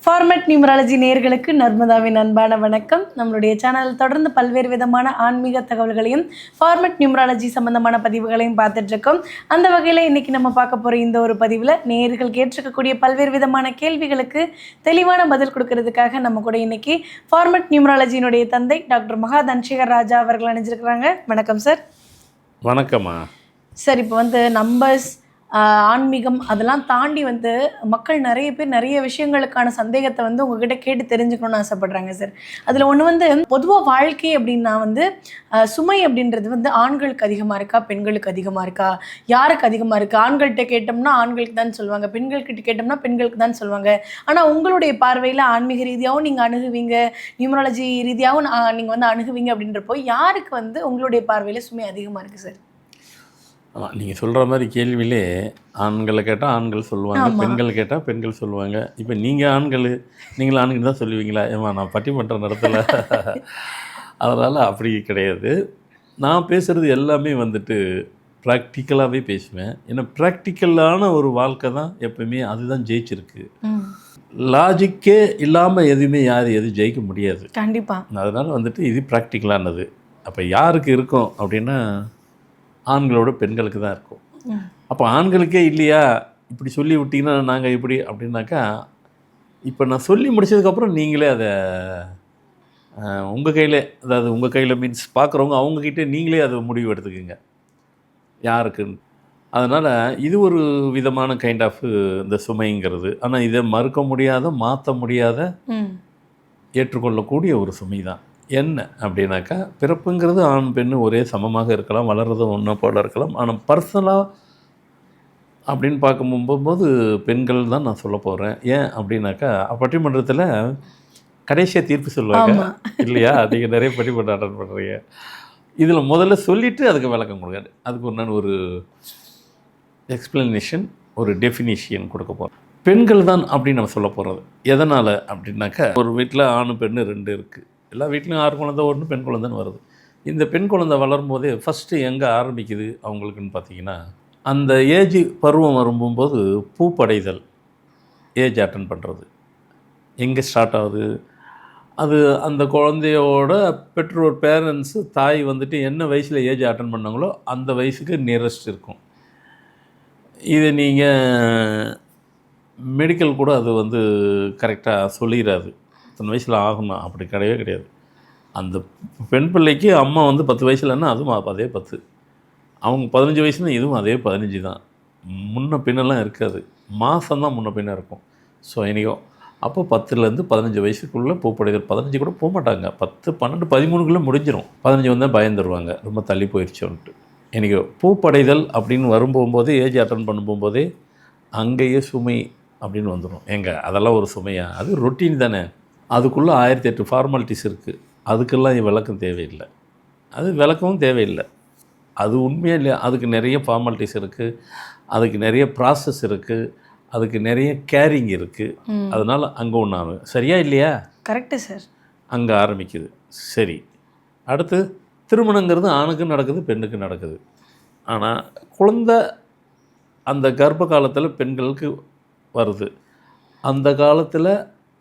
Format numerology நேயர்களுக்கு நர்மதாவின் அன்பான வணக்கம். நம்மளுடைய சேனலில் தொடர்ந்து பல்வேறு விதமான ஆன்மீக தகவல்களையும் ஃபார்மட் நியூமராலஜி சம்பந்தமான பதிவுகளையும் பார்த்துட்ருக்கோம். அந்த வகையில் இன்றைக்கி நம்ம பார்க்க போகிற இந்த ஒரு பதிவில் நேயர்கள் கேட்டிருக்கக்கூடிய பல்வேறு விதமான கேள்விகளுக்கு தெளிவான பதில் கொடுக்கறதுக்காக நம்ம கூட இன்றைக்கி ஃபார்மட் நியூமராலஜியினுடைய தந்தை டாக்டர் மகா தனசேகர் ராஜா அவர்கள் அணிஞ்சிருக்கிறாங்க. வணக்கம் சார். வணக்கம்மா. சார், இப்போ நம்பர்ஸ், ஆன்மீகம் அதெல்லாம் தாண்டி மக்கள் நிறைய பேர் நிறைய விஷயங்களுக்கான சந்தேகத்தை உங்ககிட்ட கேட்டு தெரிஞ்சுக்கணும்னு ஆசைப்படுறாங்க சார். அதில் ஒன்று பொதுவாக வாழ்க்கை அப்படின்னா சுமை அப்படின்றது ஆண்களுக்கு அதிகமாக இருக்கா, பெண்களுக்கு அதிகமாக இருக்கா, யாருக்கு அதிகமாக இருக்குது? ஆண்கள்கிட்ட கேட்டோம்னா ஆண்களுக்கு தான் சொல்லுவாங்க, பெண்கள்கிட்ட கேட்டோம்னா பெண்களுக்கு தான் சொல்லுவாங்க. ஆனால் உங்களுடைய பார்வையில் ஆன்மீக ரீதியாகவும் நீங்கள் அணுகுவீங்க, நியூமராலஜி ரீதியாகவும் நீங்கள் அணுகுவீங்க அப்படின்றப்போ யாருக்கு உங்களுடைய பார்வையில் சுமை அதிகமாக இருக்குது சார்? நீங்கள் சொல்கிற மாதிரி கேள்வியிலே ஆண்களை கேட்டால் ஆண்கள் சொல்லுவாங்க, பெண்கள் கேட்டால் பெண்கள் சொல்லுவாங்க. இப்போ நீங்கள் ஆண்கள் தான் சொல்லுவீங்களா? ஏமா நான் பட்டிமன்றம் நடத்தலை. அதனால் அப்படி கிடையாது. நான் பேசுகிறது எல்லாமே ப்ராக்டிக்கலாகவே பேசுவேன். ஏன்னா ப்ராக்டிக்கலான ஒரு வாழ்க்கை தான் எப்பவுமே அதுதான் ஜெயிச்சிருக்கு. லாஜிக்கே இல்லாமல் எதுவுமே எதுவும் ஜெயிக்க முடியாது. கண்டிப்பாக. அதனால் இது ப்ராக்டிக்கலானது. அப்போ யாருக்கு இருக்கும் அப்படின்னா ஆண்களோட பெண்களுக்கு தான் இருக்கும். அப்போ ஆண்களுக்கே இல்லையா இப்படி சொல்லி விட்டிங்கன்னா நாங்கள் இப்படி அப்படின்னாக்கா, இப்போ நான் சொல்லி முடிச்சதுக்கப்புறம் நீங்களே அதை உங்கள் கையில், அதாவது உங்கள் கையில் மீன்ஸ் பார்க்குறவங்க அவங்கக்கிட்டே நீங்களே அதை முடிவு எடுத்துக்குங்க யாருக்குன்னு. அதனால் இது ஒரு விதமான கைண்ட் ஆஃப் இந்த சுமைங்கிறது. ஆனால் இதை மறுக்க முடியாத, மாற்ற முடியாத, ஏற்றுக்கொள்ளக்கூடிய ஒரு சுமை தான். என்ன அப்படின்னாக்கா, பிறப்புங்கிறது ஆண் பெண் ஒரே சமமாக இருக்கலாம், வளர்றதும் ஒன்றா போல இருக்கலாம். ஆனால் பர்சனலாக அப்படின்னு பார்க்கும்போது பெண்கள் தான் நான் சொல்ல போகிறேன். ஏன் அப்படின்னாக்கா, பட்டிமன்றத்தில் கடைசியாக தீர்ப்பு சொல்லுவாங்க இல்லையா? நீங்கள் நிறைய பட்டிமன்றம் அட்டன் பண்ணுறீங்க. இதில் முதல்ல சொல்லிவிட்டு அதுக்கு விளக்கம் கொடுங்க. அதுக்கு நான் ஒரு எக்ஸ்ப்ளனேஷன், ஒரு டெஃபினிஷன் கொடுக்க போகிறேன். பெண்கள் தான் அப்படின்னு நம்ம சொல்ல போகிறது எதனால் அப்படின்னாக்கா, ஒரு வீட்டில் ஆண் பெண்ணு 2 இருக்குது. எல்லா வீட்லையும் 6 குழந்தை, 1 பெண் குழந்தைன்னு வருது. இந்த பெண் குழந்தை வளரும் போதே ஃபஸ்ட்டு எங்கே ஆரம்பிக்குது அவங்களுக்குன்னு பார்த்தீங்கன்னா, அந்த ஏஜ் பருவம் வரும்போது பூப்படைதல், ஏஜ் அட்டன் பண்ணுறது எங்கே ஸ்டார்ட் ஆகுது? அது அந்த குழந்தையோட பெற்றோர், பேரண்ட்ஸு, தாய் என்ன வயசில் ஏஜ் அட்டன் பண்ணாங்களோ அந்த வயசுக்கு நியரஸ்ட் இருக்கும். இதை நீங்கள் மெடிக்கல் கூட அது கரெக்டாக சொல்லிடாது, இத்தனை வயசில் ஆகணும். அப்படி கிடையவே கிடையாது. அந்த பெண் பிள்ளைக்கு அம்மா 10 வயசுலன்னா அதுவும் அதே 10, அவங்க 15 வயசுனா இதுவும் அதே 15 தான். முன்ன பின்னெல்லாம் இருக்காது, மாதம் தான் முன்ன பின்ன இருக்கும். ஸோ எனக்கோ அப்போ 10லேருந்து 15 வயசுக்குள்ளே பூப்படைதல். 15 கூட போக மாட்டாங்க, 10, 12, 13க்குள்ளே முடிஞ்சிடும். 15 வந்தால் பயந்துருவாங்க, ரொம்ப தள்ளி போயிடுச்சோன்ட்டு. எனக்கோ பூப்படைதல் அப்படின்னு வரும்போதே, ஏஜ் அட்டன் பண்ணும்போதே அங்கேயே சுமை அப்படின்னு வந்துடும். அதெல்லாம் ஒரு சுமையா? அது ரொட்டீன் தானே. அதுக்குள்ளே 1008 ஃபார்மாலிட்டிஸ் இருக்குது. அதுக்கெல்லாம் விளக்கம் தேவையில்லை, அது விளக்கமும் தேவையில்லை. அது உண்மையாக இல்லையா? அதுக்கு நிறைய ஃபார்மாலிட்டிஸ் இருக்குது, அதுக்கு நிறைய ப்ராசஸ் இருக்குது, அதுக்கு நிறைய கேரிங் இருக்குது. அதனால் அங்கே ஒன்று சரியா இல்லையா? Correct sir. அங்கே ஆரம்பிக்குது. சரி, அடுத்து திருமணங்கிறது ஆணுக்கும் நடக்குது, பெண்ணுக்கும் நடக்குது. ஆனால் குழந்தை அந்த கர்ப்ப காலத்தில் பெண்களுக்கு வருது. அந்த காலத்தில்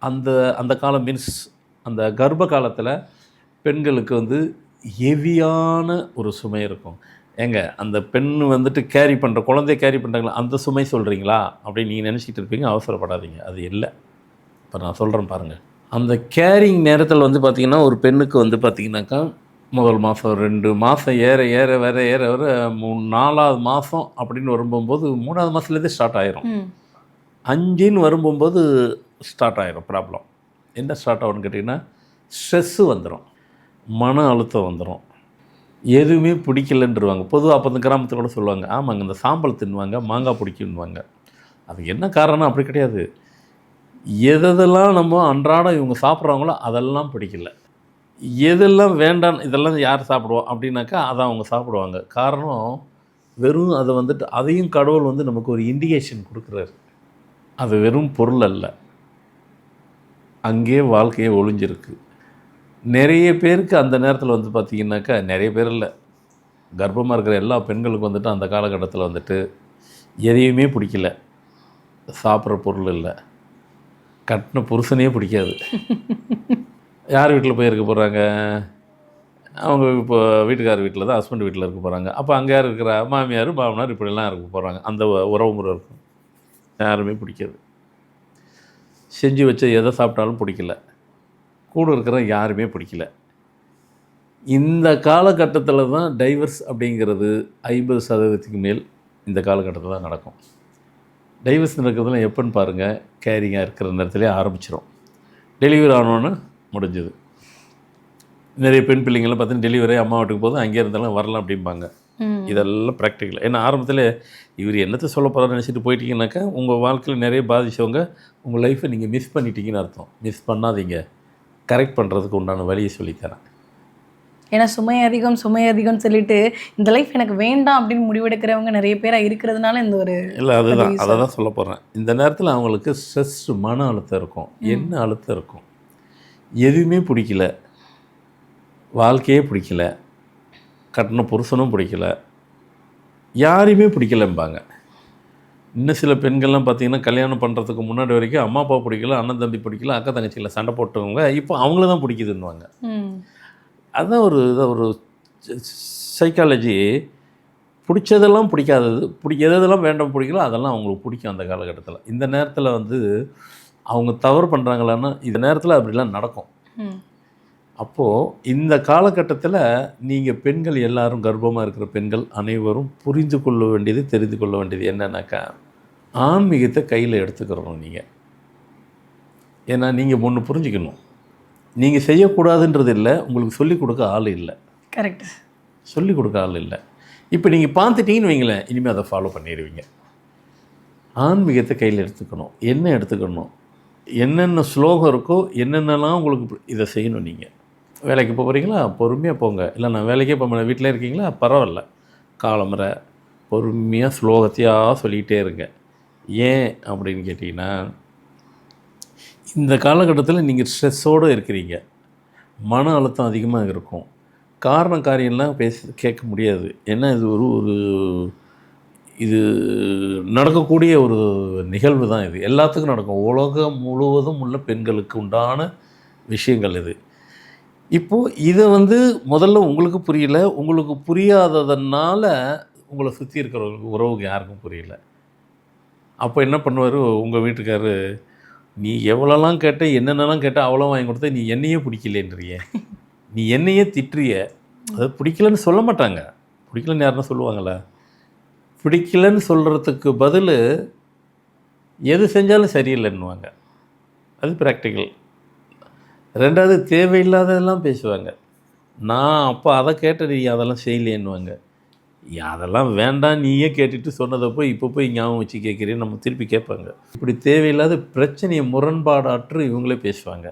அந்த காலம் மீன்ஸ் அந்த கர்ப்ப காலத்தில் பெண்களுக்கு ஹெவியான ஒரு சுமை இருக்கும். அந்த பெண் கேரி பண்ணுற, குழந்தைய கேரி பண்ணுறாங்களா அந்த சுமை சொல்கிறீங்களா அப்படின்னு நீங்கள் நினச்சிக்கிட்டு இருப்பீங்க. அவசரப்படாதீங்க, அது இல்லை. இப்போ நான் சொல்கிறேன் பாருங்கள். அந்த கேரிங் நேரத்தில் பார்த்திங்கன்னா, ஒரு பெண்ணுக்கு பார்த்திங்கனாக்கா, முதல் மாதம் 2 மாதம் ஏற வர 4வது மாதம் அப்படின்னு வரும்போது 3வது மாதத்துலேருந்தே ஸ்டார்ட் ஆயிரும். 5ன்னு வரும்போது ஸ்டார்ட் ஆகிரும் ப்ராப்ளம். என்ன ஸ்டார்ட் ஆகும்னு கேட்டிங்கன்னா, ஸ்ட்ரெஸ்ஸு வந்துடும், மன அழுத்தம் வந்துடும், எதுவுமே பிடிக்கலன்றுவாங்க. பொதுவாக அப்போ இந்த கிராமத்தில் கூட சொல்லுவாங்க, ஆமாங்க இந்த சாம்பல் தின்னுவாங்க, மாங்காய் பிடிக்குன்னுவாங்க. அது என்ன காரணம்? அப்படி கிடையாது. எதெல்லாம் நம்ம அன்றாடம் இவங்க சாப்பிட்றாங்களோ அதெல்லாம் பிடிக்கல, எதெல்லாம் வேண்டாம் இதெல்லாம் யார் சாப்பிடுவோம் அப்படின்னாக்கா அதை அவங்க சாப்பிடுவாங்க. காரணம் வெறும் அதை அதையும் கடவுள் நமக்கு ஒரு இண்டிகேஷன் கொடுக்குறாரு. அது வெறும் பொருள் அல்ல, அங்கேயே வாழ்க்கையே ஒளிஞ்சிருக்கு. நிறைய பேருக்கு அந்த நேரத்தில் பார்த்திங்கனாக்கா, நிறைய பேர் இல்லை, கர்ப்பமாக இருக்கிற எல்லா பெண்களுக்கும் அந்த காலகட்டத்தில் எதையுமே பிடிக்கல, சாப்பிட்ற பொருள் இல்லை, கட்டின புருஷனே பிடிக்காது. யார் வீட்டில் போய் இருக்க போகிறாங்க? அவங்க இப்போ வீட்டுக்கார் வீட்டில் தான், ஹஸ்பண்ட் வீட்டில் இருக்க போகிறாங்க. அப்போ அங்கே யார் இருக்கிறா? மாமியார் மாமனார் இப்படிலாம் இருக்க போகிறாங்க. அந்த உறவு முறை இருக்கும். யாருமே பிடிக்காது. செஞ்சு வச்ச எதை சாப்பிட்டாலும் பிடிக்கல. கூட இருக்கிற யாருமே பிடிக்கல. இந்த காலகட்டத்தில் தான் டைவர்ஸ் அப்படிங்கிறது 50% மேல் இந்த காலகட்டத்தில் தான் நடக்கும். டைவர்ஸ் நடக்கிறதுல எப்போன்னு பாருங்கள், கேரிங்காக இருக்கிற நேரத்துலேயே ஆரம்பிச்சிடும். டெலிவரி ஆனோன்னு முடிஞ்சுது. நிறைய பெண் பிள்ளைங்கள்லாம் பார்த்தீங்கன்னா டெலிவரி அம்மா வீட்டுக்கு போதும் அங்கே இருந்தாலும் வரலாம் அப்படிம்பாங்க. இதெல்லாம் ப்ராக்டிக்கல். ஏன்னா ஆரம்பத்தில் இவர் என்னத்தை சொல்ல போகிறான்னு நினச்சிட்டு போயிட்டீங்கன்னாக்கா உங்கள் வாழ்க்கையில் நிறைய பாதித்தவங்க உங்கள் லைஃப்பை நீங்கள் மிஸ் பண்ணிட்டீங்கன்னு அர்த்தம். மிஸ் பண்ணாதீங்க. கரெக்ட் பண்ணுறதுக்கு உண்டான வழியை சொல்லித்தரேன். ஏன்னா சுமை அதிகம்னு சொல்லிட்டு இந்த லைஃப் எனக்கு வேண்டாம் அப்படின்னு முடிவெடுக்கிறவங்க நிறைய பேராக இருக்கிறதுனால இந்த ஒரு இல்லை அதுதான் அதை தான் சொல்ல போகிறேன். இந்த நேரத்தில் அவங்களுக்கு ஸ்ட்ரெஸ், மன அழுத்தம் இருக்கும். என்ன அழுத்தம் இருக்கும்? எதுவுமே பிடிக்கல, வாழ்க்கையே பிடிக்கல, கட்டின புருஷனும் பிடிக்கல, யாரையுமே பிடிக்கலம்பாங்க. இன்னும் சில பெண்கள்லாம் பார்த்திங்கன்னா கல்யாணம் பண்ணுறதுக்கு முன்னாடி வரைக்கும் அம்மா அப்பா பிடிக்கல, அண்ணன் தம்பி பிடிக்கல, அக்கா தங்கச்சியில் சண்டை போட்டவங்க இப்போ அவங்கள தான் பிடிக்குதுன்னுவாங்க. அதுதான் ஒரு சைக்காலஜி. பிடிச்சதெல்லாம் பிடிக்காதது, எதெல்லாம் வேண்டாம் பிடிக்கல அதெல்லாம் அவங்களுக்கு பிடிக்கும் அந்த காலகட்டத்தில். இந்த நேரத்தில் அவங்க தவறு பண்ணுறாங்களான்னா இந்த நேரத்தில் அப்படிலாம் நடக்கும். அப்போது இந்த காலகட்டத்தில் நீங்கள் பெண்கள் எல்லாரும், கர்ப்பமாக இருக்கிற பெண்கள் அனைவரும் புரிந்து கொள்ள வேண்டியது, தெரிந்து கொள்ள வேண்டியது என்னன்னாக்கா, ஆன்மீகத்தை கையில் எடுத்துக்கிறோம் நீங்கள். ஏன்னா நீங்கள் ஒன்று புரிஞ்சுக்கணும், நீங்கள் செய்யக்கூடாதுன்றது இல்லை, உங்களுக்கு சொல்லிக் கொடுக்க ஆள் இல்லை. கரெக்ட். சொல்லிக் கொடுக்க ஆள் இல்லை. இப்போ நீங்கள் பார்த்துட்டீங்கன்னு வைங்களேன், இனிமேல் அதை ஃபாலோ பண்ணிடுவீங்க. ஆன்மீகத்தை கையில் எடுத்துக்கணும். என்ன எடுத்துக்கணும்? என்னென்ன ஸ்லோகம் இருக்கோ, என்னென்னலாம் உங்களுக்கு இதை செய்யணும். நீங்கள் வேலைக்கு போகிறீங்களா, பொறுமையாக போங்க. இல்லை நான் வேலைக்கே போக மாட்டேன், வீட்டில் இருக்கீங்களா, பரவாயில்ல, காலமுறை பொறுமையாக ஸ்லோகத்தையாக சொல்லிக்கிட்டே இருங்க. ஏன் அப்படின்னு கேட்டிங்கன்னா, இந்த காலகட்டத்தில் நீங்கள் ஸ்ட்ரெஸ்ஸோடு இருக்கிறீங்க, மன அழுத்தம் அதிகமாக இருக்கும். காரணம் காரியம்லாம் கேட்க முடியாது. ஏன்னா இது நடக்கக்கூடிய ஒரு நிகழ்வு தான். இது எல்லாத்துக்கும் நடக்கும். உலகம் முழுவதும் உள்ள பெண்களுக்கு உண்டான விஷயங்கள் இது. இப்போது இதை முதல்ல உங்களுக்கு புரியல, உங்களுக்கு புரியாததுனால உங்களை சுற்றி இருக்கிற உறவுக்கு யாருக்கும் புரியல. அப்போ என்ன பண்ணுவார் உங்கள் வீட்டுக்காரரு, நீ எவ்வளோலாம் கேட்ட, என்னென்னலாம் கேட்ட, அவ்வளோ வாங்கி கொடுத்த, நீ என்னையே பிடிக்கலேன்றிய, நீ என்னையே திட்டுறிய. அது பிடிக்கலன்னு சொல்ல மாட்டாங்க. பிடிக்கலன்னு யாருன்னா சொல்லுவாங்களா? பிடிக்கலன்னு சொல்கிறதுக்கு பதில் எது செஞ்சாலும் சரியில்லைன்னுவாங்க. அது ப்ராக்டிக்கல். ரெண்டாவது தேவையில்லாததெல்லாம் பேசுவாங்க. நான் அப்போ அதை கேட்ட, நீ அதெல்லாம் செய்யலேன்னுவாங்க. அதெல்லாம் வேண்டாம் நீயே கேட்டுட்டு சொன்னதை போய் இப்போ போய் ஞாபகம் வச்சு கேட்குறேன்னு நம்ம திருப்பி கேட்பாங்க. இப்படி தேவையில்லாத பிரச்சனையை முரண்பாடாற்று இவங்களே பேசுவாங்க.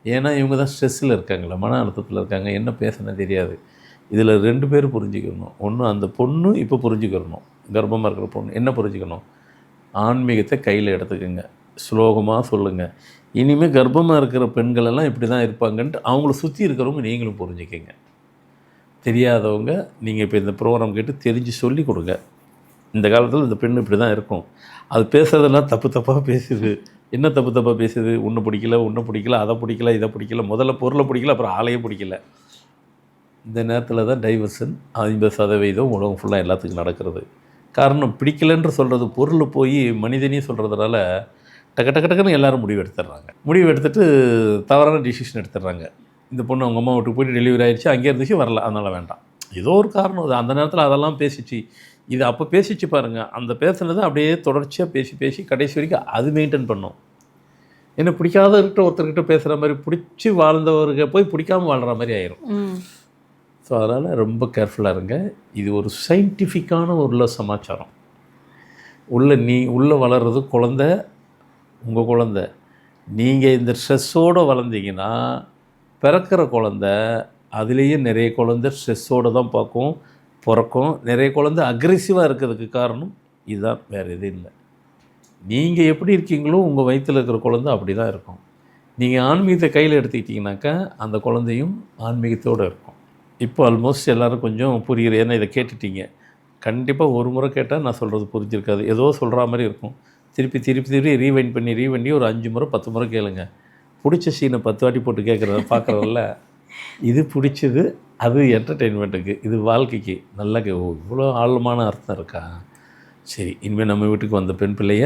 ஏன்னா இவங்க தான் ஸ்ட்ரெஸ்ஸில் இருக்காங்களா, மன அழுத்தத்தில் இருக்காங்க, என்ன பேசுனது தெரியாது. இதில் 2 பேர் புரிஞ்சுக்கணும். ஒன்று அந்த பொண்ணு இப்போ புரிஞ்சுக்கிறணும், கர்ப்பமாக இருக்கிற பொண்ணு என்ன புரிஞ்சுக்கணும், ஆன்மீகத்தை கையில் எடுத்துக்கோங்க, ஸ்லோகமாக சொல்லுங்கள். இனிமேல் கர்ப்பமாக இருக்கிற பெண்களெல்லாம் இப்படி தான் இருப்பாங்கன்ட்டு அவங்கள சுற்றி இருக்கிறவங்க நீங்களும் புரிஞ்சுக்கங்க. தெரியாதவங்க நீங்கள் இப்போ இந்த ப்ரோக்ராம் கேட்டு தெரிஞ்சு சொல்லி கொடுங்க. இந்த காலத்தில் இந்த பெண் இப்படி தான் இருக்கும், அது பேசுகிறதெல்லாம் தப்பாக பேசுது. என்ன தப்பாக பேசுது? ஒன்று பிடிக்கல, அதை பிடிக்கல, இதை பிடிக்கல, முதல்ல பொருளை பிடிக்கல, அப்புறம் ஆளையே பிடிக்கல. இந்த நேரத்தில் தான் டைவர்ஷன் 50% உலகம் ஃபுல்லாக எல்லாத்துக்கும் நடக்கிறது. காரணம், பிடிக்கலன்ற சொல்கிறது பொருள் போய் மனிதனையும் சொல்கிறதுனால டக்குன்னு எல்லோரும் முடிவு எடுத்துடுறாங்க. முடிவு எடுத்துகிட்டு தவறான டிசிஷன் எடுத்துடுறாங்க. இந்த பொண்ணு அவங்க அம்மா வீட்டுக்கு போய்ட்டு டெலிவரி ஆகிடுச்சு, அங்கே இருந்துச்சு, வரல, அதனால் வேண்டாம். ஏதோ ஒரு காரணம் அது. அந்த நேரத்தில் அதெல்லாம் பேசிச்சு, இது அப்போ பேசிச்சு பாருங்கள். அந்த பேசுனது அப்படியே தொடர்ச்சியாக பேசி கடைசி வரைக்கும் அது மெயின்டைன் பண்ணும். ஏன்னா பிடிக்காதவர்கிட்ட ஒருத்தர்கிட்ட பேசுகிற மாதிரி, பிடிச்சி வாழ்ந்தவர்கிட்ட போய் பிடிக்காமல் வாழ்கிற மாதிரி ஆயிரும். ஸோ அதனால் ரொம்ப கேர்ஃபுல்லாக இருங்க. இது ஒரு சயின்டிஃபிக்கான ஒரு சமாச்சாரம். உள்ளே வளர்கிறது குழந்தை, உங்கள் குழந்தை. நீங்கள் இந்த ஸ்ட்ரெஸ்ஸோடு வளர்ந்தீங்கன்னா பிறக்கிற குழந்தை, அதுலேயே நிறைய குழந்தை ஸ்ட்ரெஸ்ஸோடு தான் பிறக்கும். நிறைய குழந்தை அக்ரெசிவாக இருக்கிறதுக்கு காரணம் இதுதான், வேறு எதுவும் இல்லை. நீங்கள் எப்படி இருக்கீங்களோ உங்கள் வயிற்றில் இருக்கிற குழந்தை அப்படி தான் இருக்கும். நீங்கள் ஆன்மீகத்தை கையில் எடுத்துக்கிட்டிங்கனாக்கா அந்த குழந்தையும் ஆன்மீகத்தோடு இருக்கும். இப்போ ஆல்மோஸ்ட் எல்லோரும் கொஞ்சம் புரியுற, ஏன்னா இதை கேட்டுட்டீங்க. கண்டிப்பாக ஒரு முறை கேட்டால் நான் சொல்கிறது புரிஞ்சிருக்காது, ஏதோ சொல்கிற மாதிரி இருக்கும். திருப்பி திருப்பி திருப்பி ரீவைண்ட் பண்ணி ஒரு 5 முறை 10 முறை கேளுங்க. பிடிச்ச சீனை 10 வாட்டி போட்டு கேட்குறத பார்க்குறதில்ல. இது பிடிச்சது, அது என்டர்டெயின்மெண்ட்டுக்கு, இது வாழ்க்கைக்கு நல்லா ஓ இவ்வளோ ஆழமான அர்த்தம் இருக்கா? சரி, இனிமேல் நம்ம வீட்டுக்கு வந்த பெண் பிள்ளைய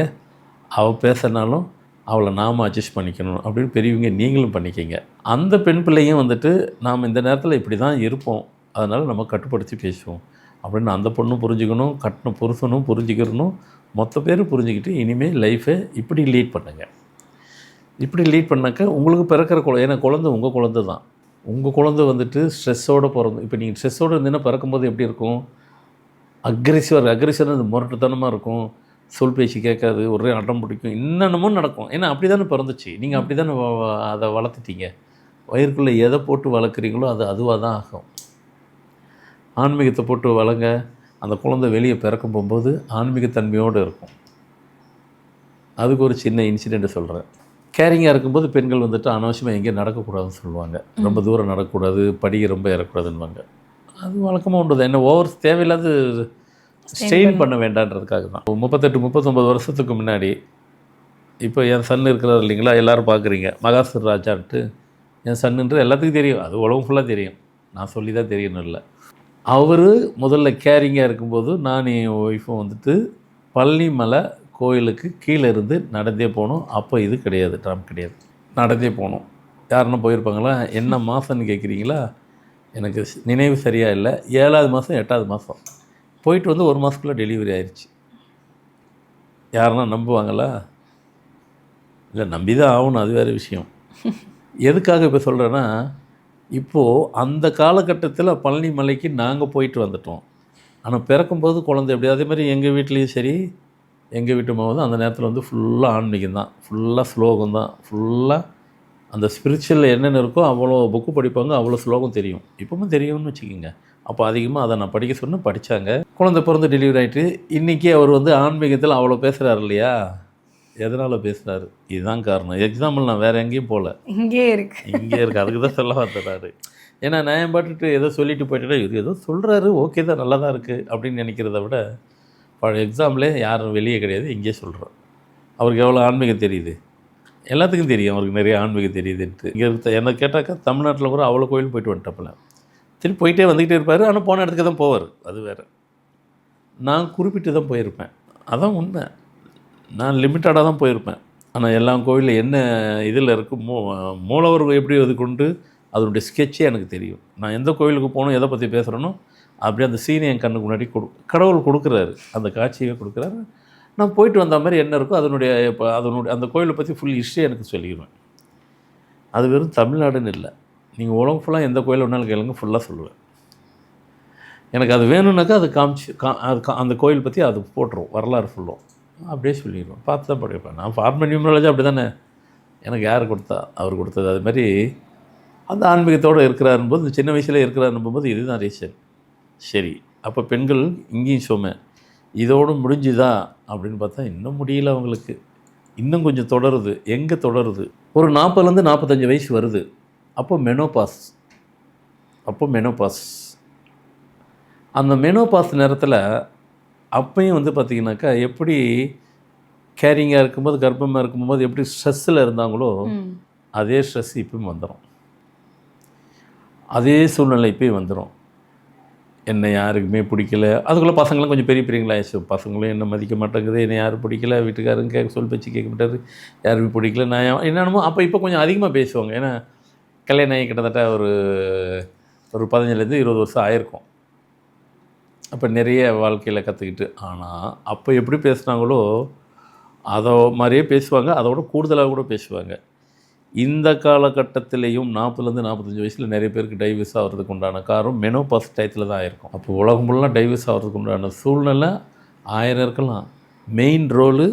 அவள் பேசுனாலும் அவளை நாம் அட்ஜஸ்ட் பண்ணிக்கணும் அப்படின்னு பெரியவங்க நீங்களும் பண்ணிக்கிங்க. அந்த பெண் பிள்ளையும் வந்துட்டு நாம் இந்த நேரத்தில் இப்படி தான் இருப்போம், அதனால் நம்ம கட்டுப்படுத்தி பேசுவோம் அப்படின்னு அந்த பொண்ணும் புரிஞ்சுக்கணும், கட்டின புருஷனும் புரிஞ்சுக்கிறணும், மொத்த பேரும் புரிஞ்சுக்கிட்டு இனிமேல் லைஃபை இப்படி லீட் பண்ணுங்க. இப்படி லீட் பண்ணாக்க உங்களுக்கு பிறக்கிற குழந்தை, ஏன்னா குழந்தை உங்கள் குழந்தை தான். உங்கள் குழந்தை வந்துட்டு ஸ்ட்ரெஸ்ஸோடு பிறந்து, இப்போ நீங்கள் ஸ்ட்ரெஸ்ஸோடு இருந்தீங்கன்னா பிறக்கும்போது எப்படி இருக்கும்? அக்ரெசிவாக அது முரட்டுத்தனமாக இருக்கும், சொல் பேச்சு கேட்காது, ஒரே அடம் பிடிக்கும், என்னென்னமோ நடக்கும். ஏன்னா அப்படி தானே பிறந்துச்சு, நீங்கள் அப்படி தானே அதை வளர்த்துட்டீங்க. வயிறுக்குள்ளே எதை போட்டு வளர்க்குறீங்களோ அது அதுவாக தான் ஆகும். ஆன்மீகத்தை போட்டு வளங்க, அந்த குழந்தை வெளியே பிறக்கும் போகும்போது ஆன்மீகத்தன்மையோடு இருக்கும். அதுக்கு ஒரு சின்ன இன்சிடெண்ட்டை சொல்கிறேன். கேரிங்காக இருக்கும்போது பெண்கள் வந்துட்டு அனாவசியமாக எங்கேயும் நடக்கக்கூடாதுன்னு சொல்லுவாங்க. ரொம்ப தூரம் நடக்கக்கூடாது, படியை ரொம்ப ஏறக்கூடாதுன்னுவாங்க. அது வழக்கமாக உண்டு தான். என்ன ஓவர் தேவையில்லாத ஸ்ட்ரெயின் பண்ண வேண்டான்றதுக்காக தான். 38-39 வருஷத்துக்கு முன்னாடி, இப்போ என் சன் இருக்கிறார் இல்லைங்களா, எல்லோரும் பார்க்குறீங்க, மகாசூர் ராஜான்ட்டு என் சன்னுன்றது எல்லாத்துக்கும் தெரியும், அது உலகம் ஃபுல்லாக தெரியும், நான் சொல்லி தான் தெரியணும் இல்லை. அவர் முதல்ல கேரிங்காக இருக்கும்போது நான் என் ஒய்ஃபும் வந்துட்டு பழனி மலை கோயிலுக்கு கீழே இருந்து நடந்தே போகணும். அப்போ இது கிடையாது, ட்ரம் கிடையாது, நடந்தே போகணும். யாருன்னா போயிருப்பாங்களா? என்ன மாதம்னு கேட்குறீங்களா? எனக்கு நினைவு சரியாக இல்லை, 7வது மாதம் 8வது மாதம் போயிட்டு வந்து 1 மாதத்துக்குள்ளே டெலிவரி ஆயிடுச்சு. யாருன்னா நம்புவாங்களா? இல்லை, நம்பி தான் ஆகணும், அது வேறு விஷயம். எதுக்காக இப்போ சொல்கிறேன்னா, இப்போது அந்த காலகட்டத்தில் பழனி மலைக்கு நாங்கள் போயிட்டு வந்துட்டோம். ஆனால் பிறக்கும்போது குழந்தை எப்படி, அதே மாதிரி எங்கள் வீட்லேயும் சரி, எங்கள் வீட்டு மாவும் அந்த நேரத்தில் வந்து ஃபுல்லாக ஆன்மீகம் தான், ஃபுல்லாக ஸ்லோகம் தான், ஃபுல்லாக அந்த ஸ்பிரிச்சுவலில் என்னென்ன இருக்கோ அவ்வளோ புக்கு படிப்பாங்க, அவ்வளோ ஸ்லோகம் தெரியும், இப்போவும் தெரியும்னு வச்சுக்கோங்க. அப்போ அதிகமாக அதை நான் படிக்க சொன்னேன், படித்தாங்க. குழந்தை பிறந்து டெலிவரி ஆகிட்டு இன்றைக்கி அவர் வந்து ஆன்மீகத்தில் அவ்வளோ பேசுகிறாரு இல்லையா? எதனால் பேசுகிறாரு? இதுதான் காரணம். எக்ஸாம்பிள் நான் வேறு எங்கேயும் போகல, இங்கே இருக்குது, அதுக்கு தான் சொல்ல வந்துடுறாரு. ஏன்னா நான் பாட்டுட்டு ஏதோ சொல்லிட்டு போயிட்டேன்னா, இது ஏதோ சொல்கிறாரு, ஓகே தான், நல்லா தான் இருக்குது அப்படின்னு நினைக்கிறத விட, எக்ஸாம்பிளே யாரும் வெளியே கிடையாது, இங்கே சொல்கிறோம். அவருக்கு எவ்வளோ ஆன்மீகம் தெரியுது, எல்லாத்துக்கும் தெரியும் அவருக்கு நிறைய ஆன்மீகம் தெரியுதுன்ட்டு. இங்கே என்ன கேட்டாக்கா தமிழ்நாட்டில் கூட அவ்வளோ கோயில் போயிட்டு வந்துட்டப்பல, திருப்பி போயிட்டே வந்துக்கிட்டே இருப்பார். ஆனால் போன இடத்துக்கு தான் போவார், அது வேறு. நான் குறிப்பிட்டு தான் போயிருப்பேன், அதான் உண்மை. நான் லிமிட்டடாக தான் போயிருப்பேன். ஆனால் எல்லா கோயிலில் என்ன இதில் இருக்குது, மூலவர் எப்படி அது கொண்டு அதனுடைய ஸ்கெட்சே எனக்கு தெரியும். நான் எந்த கோயிலுக்கு போகணும், எதை பற்றி பேசுகிறேனோ அப்படியே அந்த சீனை என் கண்ணுக்கு முன்னாடி கடவுள் கொடுக்குறாரு, அந்த காட்சியை கொடுக்குறாரு. நான் போயிட்டு வந்த மாதிரி என்ன இருக்கோ அதனுடைய அந்த கோயிலை பற்றி ஃபுல் ஹிஸ்ட்ரி எனக்கு சொல்லிடுவேன். அது வெறும் தமிழ்நாடுன்னு இல்லை, நீங்கள் உலகம் ஃபுல்லாக எந்த கோயில் வேணாலும் கேளுங்க, ஃபுல்லாக சொல்லுவேன். எனக்கு அது வேணும்னாக்கா அது அந்த கோயில் பற்றி அது போட்டுரும், வரலாறு ஃபுல்லும் அப்படியே சொல்லிடுவோம். பார்த்து தான் படிப்பேன். நான் ஃபார்மல் நியூமராலஜி அப்படி தானே, எனக்கு யார் கொடுத்தா? அவர் கொடுத்தது. அது மாதிரி அந்த ஆன்மீகத்தோடு இருக்கிறாரும்போது, இந்த சின்ன வயசில் இருக்கிறாரும்போது இதுதான் ரீசன். சரி, அப்போ பெண்கள் இங்கேயும் சொன்னேன், இதோடு முடிஞ்சுதா அப்படின்னு பார்த்தா இன்னும் முடியல அவங்களுக்கு, இன்னும் கொஞ்சம் தொடருது. எங்கே தொடருது? ஒரு 40லேருந்து 45 வயசு வருது, அப்போ மெனோபாஸ். அந்த மெனோபாஸ் நேரத்தில் அப்பையும் வந்து பார்த்திங்கனாக்கா, எப்படி கேரிங்காக இருக்கும்போது, கர்ப்பமாக இருக்கும்போது எப்படி ஸ்ட்ரெஸ்ஸில் இருந்தாங்களோ அதே ஸ்ட்ரெஸ் இப்பயும் வந்துடும், அதே சூழ்நிலை இப்போயும் வந்துடும். என்னை யாருக்குமே பிடிக்கல, அதுக்குள்ளே பசங்களும் கொஞ்சம் பெரியங்களாயிடுச்சு, பசங்களும் என்னை மதிக்க மாட்டேங்குது, என்னை யாரும் பிடிக்கல, வீட்டுக்காரங்க சொல் பேச்சு கேட்க மாட்டாரு, யாருமே பிடிக்கல, நான் என்னென்னமோ. அப்போ இப்போ கொஞ்சம் அதிகமாக பேசுவாங்க, ஏன்னா கல்யாணம் ஆகி கிட்டத்தட்ட ஒரு 15-20 வருஷம் ஆயிருக்கும். அப்போ நிறைய வாழ்க்கையில் கற்றுக்கிட்டு. ஆனால் அப்போ எப்படி பேசுனாங்களோ அதை மாதிரியே பேசுவாங்க, அதோட கூடுதலாக கூட பேசுவாங்க. இந்த காலகட்டத்திலையும் 40லேருந்து 45 வயசில் நிறைய பேருக்கு டைவர்ஸ் ஆகிறதுக்கு உண்டான காரணம் மெனோபாஸ் டயத்தில் தான் ஆயிருக்கும். அப்போ உலகம் ஃபுல்லாக டைவர்ஸ் ஆகிறதுக்கு உண்டான சூழ்நிலை 1000 இருக்கலாம். மெயின் ரோலு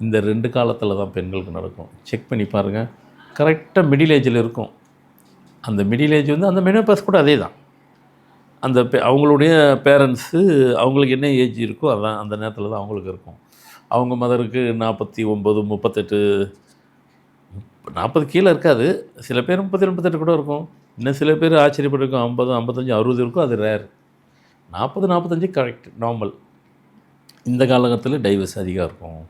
இந்த 2 காலத்தில் தான் பெண்களுக்கு நடக்கும். செக் பண்ணி பாருங்கள், கரெக்டாக மிடில் ஏஜில் இருக்கும். அந்த மிடில் ஏஜ் வந்து அந்த மெனோபாஸ் கூட அதே தான். அந்த அவங்களுடைய பேரண்ட்ஸு அவங்களுக்கு என்ன ஏஜ் இருக்கோ அதான் அந்த நேரத்தில் தான் அவங்களுக்கு இருக்கும். அவங்க மதருக்கு 49, 38, 40 கீழே இருக்காது, சில பேர் 37, 38 கூட இருக்கும். இன்னும் சில பேர் ஆச்சரியப்பட்டிருக்கும் 50, 55, 60 இருக்கும், அது ரேர். 40, 45 correct, normal. இந்த காலகட்டத்தில் டைவர்ஸ் அதிகம் இருக்கும்.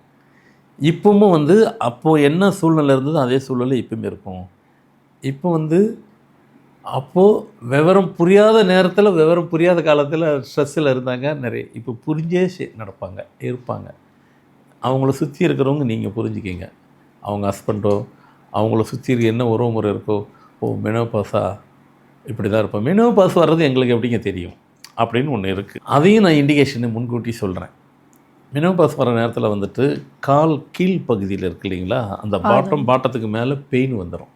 இப்பவும் வந்து அப்போது என்ன சூழ்நிலை இருந்ததோ அதே சூழ்நிலை இப்பவுமே இருக்கும். இப்போ வந்து அப்போது விவரம் புரியாத நேரத்தில், விவரம் புரியாத காலத்தில் ஸ்ட்ரெஸ்ஸில் இருந்தாங்க நிறைய. இப்போ புரிஞ்சே நடப்பாங்க, இருப்பாங்க. அவங்கள சுற்றி இருக்கிறவங்க நீங்கள் புரிஞ்சுக்கிங்க. அவங்க ஹஸ்பண்டோ, அவங்கள சுற்றி இருக்க என்ன உறவு முறை இருக்கோ, ஓ மெனோபாஸா இப்படி தான் இருப்போம். மெனோபாஸ் வர்றது எங்களுக்கு எப்படிங்க தெரியும் அப்படின்னு ஒன்று இருக்குது. அதையும் நான் இண்டிகேஷனை முன்கூட்டி சொல்கிறேன். மெனோபாஸ் வர நேரத்தில் வந்துட்டு கால் கீழ் பகுதியில் இருக்கு இல்லைங்களா, அந்த பாட்டத்துக்கு மேலே பெயின் வந்துடும்.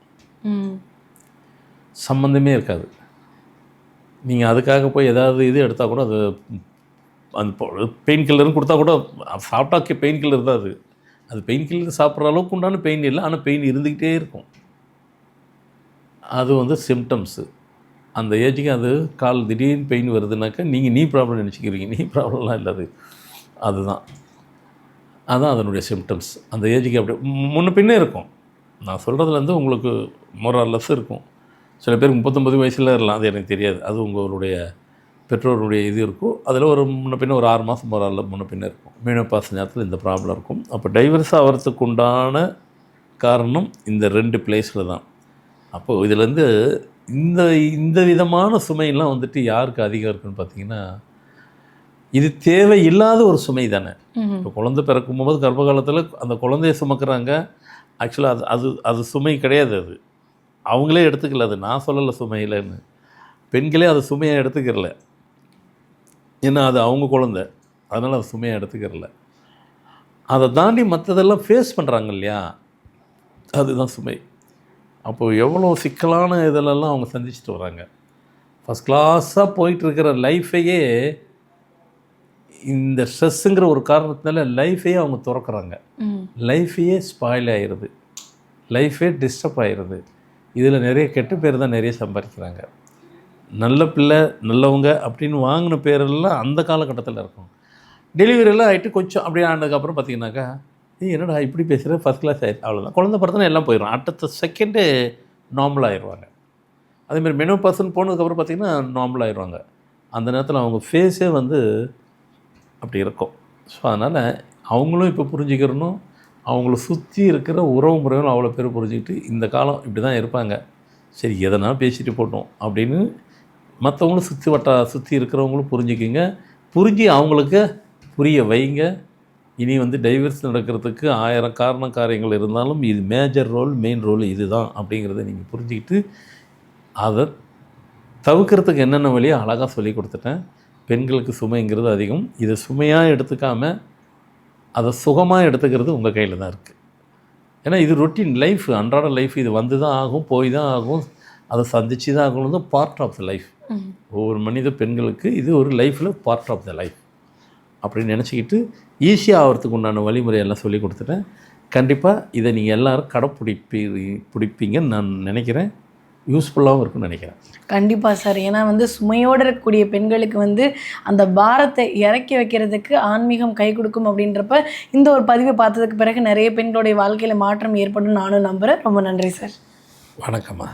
சம்மந்தமே இருக்காது. நீங்கள் அதுக்காக போய் ஏதாவது இது எடுத்தால் கூட அது அந்த பெயின் கில்லர்னு கொடுத்தா கூட சாப்பிட்டா பெயின் கில்லர் தான் அது. அது பெயின் கில்லர் சாப்பிட்ற அளவுக்கு உண்டான பெயின் இல்லை, ஆனால் பெயின் இருந்துக்கிட்டே இருக்கும். அது வந்து சிம்டம்ஸு. அந்த ஏஜுக்கு அது கால் திடீர்னு பெயின் வருதுனாக்கா நீங்கள் நீ ப்ராப்ளம் நினச்சிக்கிறீங்க. நீ ப்ராப்ளம்லாம் இல்லை அது. அதுதான் அதனுடைய சிம்டம்ஸ். அந்த ஏஜுக்கு அப்படி முன்ன பின்னே இருக்கும். நான் சொல்கிறதுலேருந்து உங்களுக்கு மொரலஸ் இருக்கும். சில பேர் 39 வயசில் இருக்கலாம், அது எனக்கு தெரியாது. அது உங்களுடைய பெற்றோருடைய இது இருக்கும். அதில் ஒரு முன்ன பின்ன ஒரு 6 மாதம் முன்ன பின்ன இருக்கும். மெனோபாஸ் நேரத்தில் இந்த ப்ராப்ளம் இருக்கும். அப்போ டைவர்ஸ் ஆகிறதுக்கு உண்டான காரணம் இந்த 2 பிளேஸில் தான். அப்போது இதுலேருந்து இந்த விதமான சுமையெல்லாம் வந்துட்டு யாருக்கு அதிகம் இருக்குதுன்னு பார்த்தீங்கன்னா, இது தேவையில்லாத ஒரு சுமை தானே. இப்போ குழந்தை பிறக்கும்போது கர்ப்ப காலத்தில் அந்த குழந்தைய சுமக்கிறாங்க. ஆக்சுவலாக அது சுமை கிடையாது. அது அவங்களே எடுத்துக்கல. அது நான் சொல்லலை சுமை இல்லைன்னு. பெண்களே அது சுமையாக எடுத்துக்கிறல. ஏன்னா அது அவங்க குழந்தை, அதனால் அது சுமையாக எடுத்துக்கிறல. அதை தாண்டி மற்றதெல்லாம் ஃபேஸ் பண்ணுறாங்க இல்லையா, அதுதான் சுமை. அப்போது எவ்வளோ சிக்கலான இதிலெல்லாம் அவங்க சந்திச்சுட்டு வராங்க. ஃபஸ்ட் கிளாஸாக போயிட்டுருக்கிற லைஃபையே இந்த ஸ்ட்ரெஸ்ஸுங்கிற ஒரு காரணத்தினால லைஃபையே அவங்க துறக்கிறாங்க. லைஃபையே ஸ்பாயில் ஆகிடுது, லைஃபே டிஸ்டர்ப் ஆகிடுது. இதில் நிறைய கெட்ட பேர் தான் நிறைய சம்பாதிக்கிறாங்க. நல்ல பிள்ளை நல்லவங்க அப்படின்னு வாங்கின பேரெல்லாம் அந்த காலகட்டத்தில் இருக்கும். டெலிவரியெல்லாம் ஆகிட்டு கொஞ்சம் அப்படியே ஆனதுக்கப்புறம் பார்த்திங்கனாக்கா, என்னடா இப்படி பேசுகிற, ஃபஸ்ட் கிளாஸ் ஆகிடுது, அவ்வளோதான். குழந்தை பிறந்தனா எல்லாம் போயிடும். அடுத்த செகண்டே நார்மல் ஆகிடுவாங்க. அதேமாதிரி மெனோபாஸ்ன்னு போனதுக்கப்புறம் பார்த்திங்கன்னா நார்மல் ஆகிடுவாங்க. அந்த நேரத்தில் அவங்க ஃபேஸே வந்து அப்படி இருக்கும். ஸோ அதனால் அவங்களும் இப்போ புரிஞ்சுக்கிறணும், அவங்கள சுற்றி இருக்கிற உறவு முறைகளும் அவ்வளோ பேர் புரிஞ்சுக்கிட்டு இந்த காலம் இப்படி தான் இருப்பாங்க, சரி எதனால் பேசிட்டு போட்டோம் அப்படின்னு மற்றவங்களும் சுற்றி இருக்கிறவங்களும் புரிஞ்சுக்கிங்க. புரிஞ்சு அவங்களுக்கு புரிய வைங்க. இனி வந்து டைவர்ஸ் நடக்கிறதுக்கு 1000 காரியங்கள் இருந்தாலும் இது மேஜர் ரோல், மெயின் ரோல் இது தான் அப்படிங்கிறத நீங்கள் புரிஞ்சுக்கிட்டு அதை தவிர்க்கிறதுக்கு என்னென்ன வழியோ அழகாக சொல்லி கொடுத்துட்டேன். பெண்களுக்கு சுமைங்கிறது அதிகம். இதை சுமையாக எடுத்துக்காமல் அதை சுகமாக எடுத்துக்கிறது உங்கள் கையில் தான் இருக்குது. ஏன்னா இது ரொட்டீன் லைஃப், அன்றாட லைஃப். இது வந்து தான் ஆகும், போய் தான் ஆகும், அதை சந்திச்சு தான் ஆகணும். Part of the life. ஒவ்வொரு மனித பெண்களுக்கு இது ஒரு லைஃப்பில் பார்ட் ஆஃப் த லைஃப் அப்படின்னு நினச்சிக்கிட்டு ஈஸியாக ஆகிறதுக்கு உண்டான வழிமுறையெல்லாம் சொல்லி கொடுத்துட்டேன். கண்டிப்பாக இதை நீங்கள் எல்லோரும் பிடிப்பீங்கன்னு நான் நினைக்கிறேன். யூஸ்ஃபுல்லாகவும் இருக்குன்னு நினைக்கிறேன். கண்டிப்பாக சார். ஏன்னா வந்து சுமையோடு இருக்கக்கூடிய பெண்களுக்கு வந்து அந்த பாரத்தை இறக்கி வைக்கிறதுக்கு ஆன்மீகம் கை கொடுக்கும் அப்படின்றப்ப இந்த ஒரு பதிவை பார்த்ததுக்கு பிறகு நிறைய பெண்களுடைய வாழ்க்கையில் மாற்றம் ஏற்படும் நானும் நம்புகிறேன். ரொம்ப நன்றி சார். வணக்கம்மா.